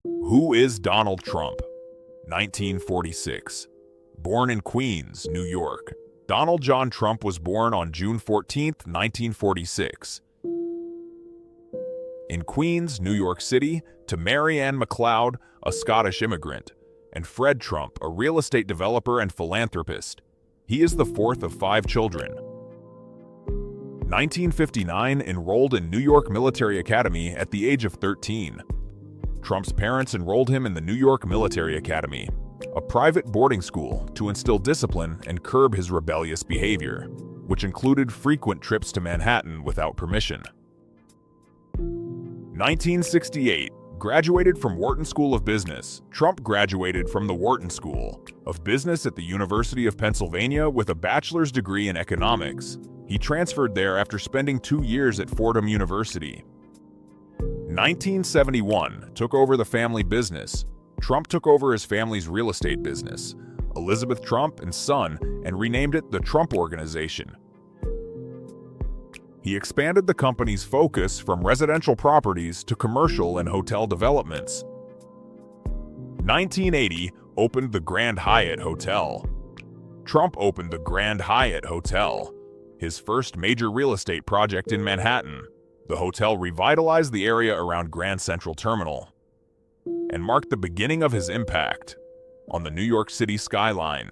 Who is Donald Trump? 1946. Born in Queens, New York, Donald John Trump was born on June 14, 1946. In Queens, New York City, to Mary Ann MacLeod, a Scottish immigrant, and Fred Trump, a real estate developer and philanthropist. He is the fourth of 5 children. 1959, enrolled in New York Military Academy at the age of 13. Trump's parents enrolled him in the New York Military Academy, a private boarding school to instill discipline and curb his rebellious behavior, which included frequent trips to Manhattan without permission. 1968, graduated from Wharton School of Business. Trump graduated from the Wharton School of Business at the University of Pennsylvania with a bachelor's degree in economics. He transferred there after spending 2 years at Fordham University. 1971, took over the family business. Trump took over his family's real estate business, Elizabeth Trump and Son, and renamed it the Trump Organization. He expanded the company's focus from residential properties to commercial and hotel developments. 1980, opened the Grand Hyatt Hotel. Trump opened the Grand Hyatt Hotel, his first major real estate project in Manhattan. The hotel revitalized the area around Grand Central Terminal and marked the beginning of his impact on the New York City skyline.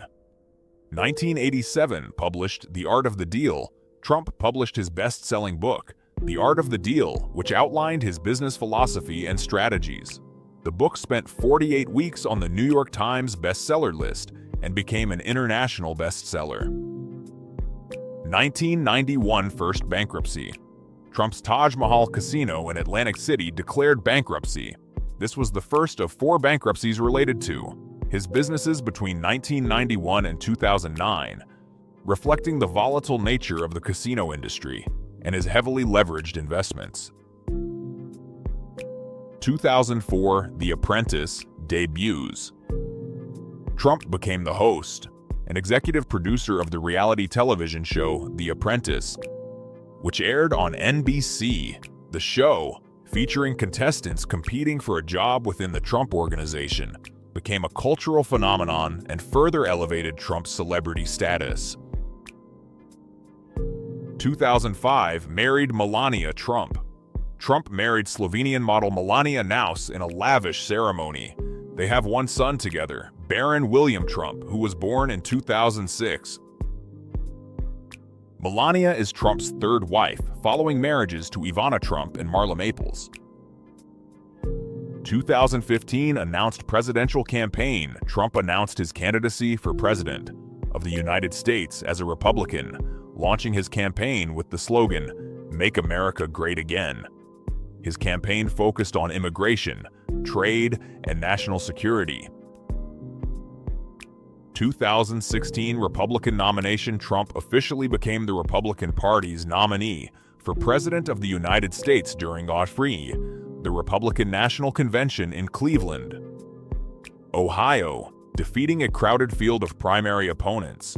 1987, published The Art of the Deal. Trump published his best-selling book, The Art of the Deal, which outlined his business philosophy and strategies. The book spent 48 weeks on the New York Times bestseller list and became an international bestseller. 1991, first bankruptcy. Trump's Taj Mahal Casino in Atlantic City declared bankruptcy. This was the first of 4 bankruptcies related to his businesses between 1991 and 2009, reflecting the volatile nature of the casino industry and his heavily leveraged investments. 2004, The Apprentice debuts. Trump became the host and executive producer of the reality television show The Apprentice, which aired on NBC. The show, featuring contestants competing for a job within the Trump Organization, became a cultural phenomenon and further elevated Trump's celebrity status. 2005, married Melania Trump. Trump married Slovenian model Melania Naus in a lavish ceremony. They have 1 son together, Baron William Trump, who was born in 2006. Melania is Trump's 3rd wife, following marriages to Ivana Trump and Marla Maples. 2015, announced presidential campaign. Trump announced his candidacy for president of the United States as a Republican, launching his campaign with the slogan, "Make America Great Again." His campaign focused on immigration, trade, and national security. 2016 Republican nomination. Trump officially became the Republican Party's nominee for President of the United States during the Republican National Convention in Cleveland, Ohio, defeating a crowded field of primary opponents.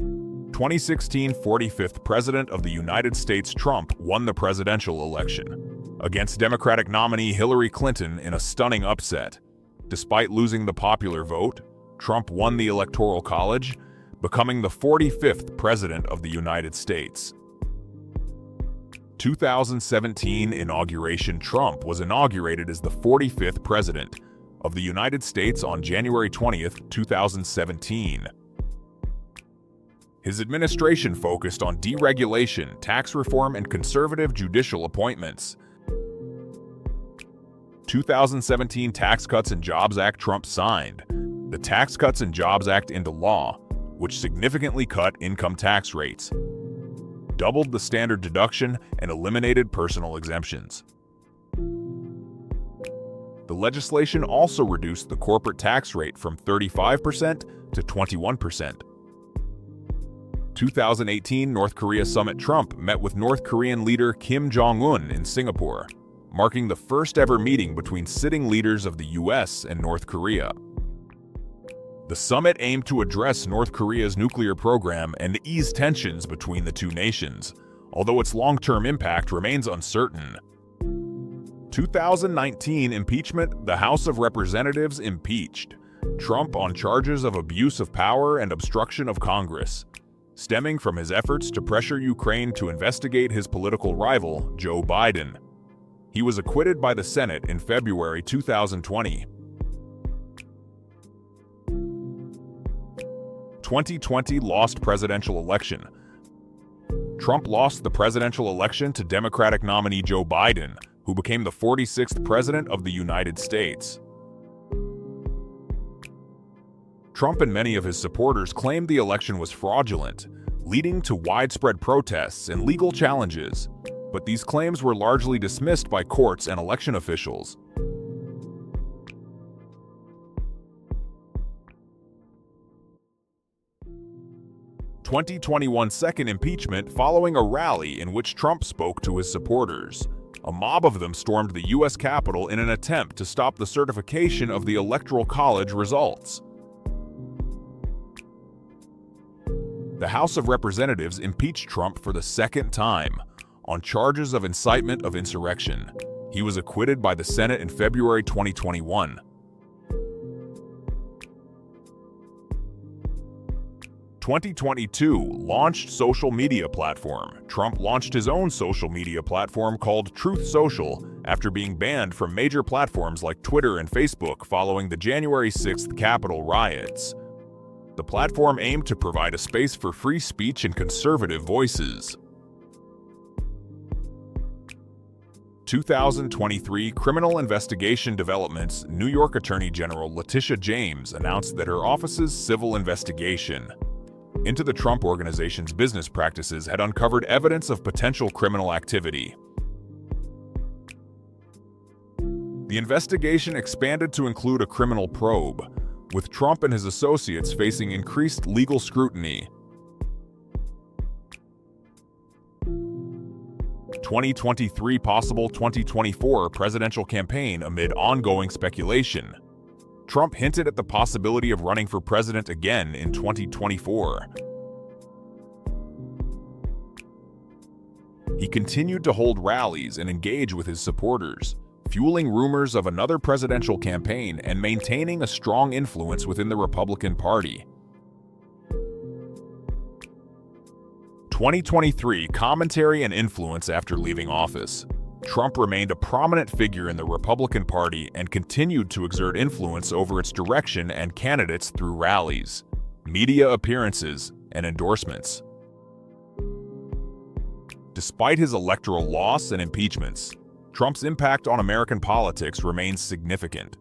2016 45th President of the United States. Trump won the presidential election against Democratic nominee Hillary Clinton in a stunning upset. Despite losing the popular vote, Trump won the Electoral College, becoming the 45th President of the United States. 2017 inauguration. Trump was inaugurated as the 45th President of the United States on January 20, 2017. His administration focused on deregulation, tax reform, and conservative judicial appointments. 2017 Tax Cuts and Jobs Act. Trump signed the Tax Cuts and Jobs Act into law, which significantly cut income tax rates, doubled the standard deduction, and eliminated personal exemptions. The legislation also reduced the corporate tax rate from 35% to 21%. 2018 North Korea Summit. Trump met with North Korean leader Kim Jong-un in Singapore, marking the first ever meeting between sitting leaders of the US and North Korea. The summit aimed to address North Korea's nuclear program and ease tensions between the 2 nations, although its long-term impact remains uncertain. 2019 impeachment. The House of Representatives impeached Trump on charges of abuse of power and obstruction of Congress, stemming from his efforts to pressure Ukraine to investigate his political rival, Joe Biden. He was acquitted by the Senate in February 2020. 2020 lost presidential election. Trump lost the presidential election to Democratic nominee Joe Biden, who became the 46th President of the United States. Trump and many of his supporters claimed the election was fraudulent, leading to widespread protests and legal challenges, but these claims were largely dismissed by courts and election officials. The 2021 second impeachment following a rally in which Trump spoke to his supporters. A mob of them stormed the U.S. Capitol in an attempt to stop the certification of the Electoral College results. The House of Representatives impeached Trump for the second time on charges of incitement of insurrection. He was acquitted by the Senate in February 2021. 2022 launched social media platform. Trump launched his own social media platform called Truth Social after being banned from major platforms like Twitter and Facebook following the January 6th Capitol riots. The platform aimed to provide a space for free speech and conservative voices. 2023 criminal investigation developments. New York Attorney General Letitia James announced that her office's civil investigation into the Trump Organization's business practices had uncovered evidence of potential criminal activity. The investigation expanded to include a criminal probe, with Trump and his associates facing increased legal scrutiny. 2023 possible 2024 presidential campaign amid ongoing speculation. Trump hinted at the possibility of running for president again in 2024. He continued to hold rallies and engage with his supporters, fueling rumors of another presidential campaign and maintaining a strong influence within the Republican Party. 2023 commentary and influence after leaving office. Trump remained a prominent figure in the Republican Party and continued to exert influence over its direction and candidates through rallies, media appearances, and endorsements. Despite his electoral loss and impeachments, Trump's impact on American politics remains significant.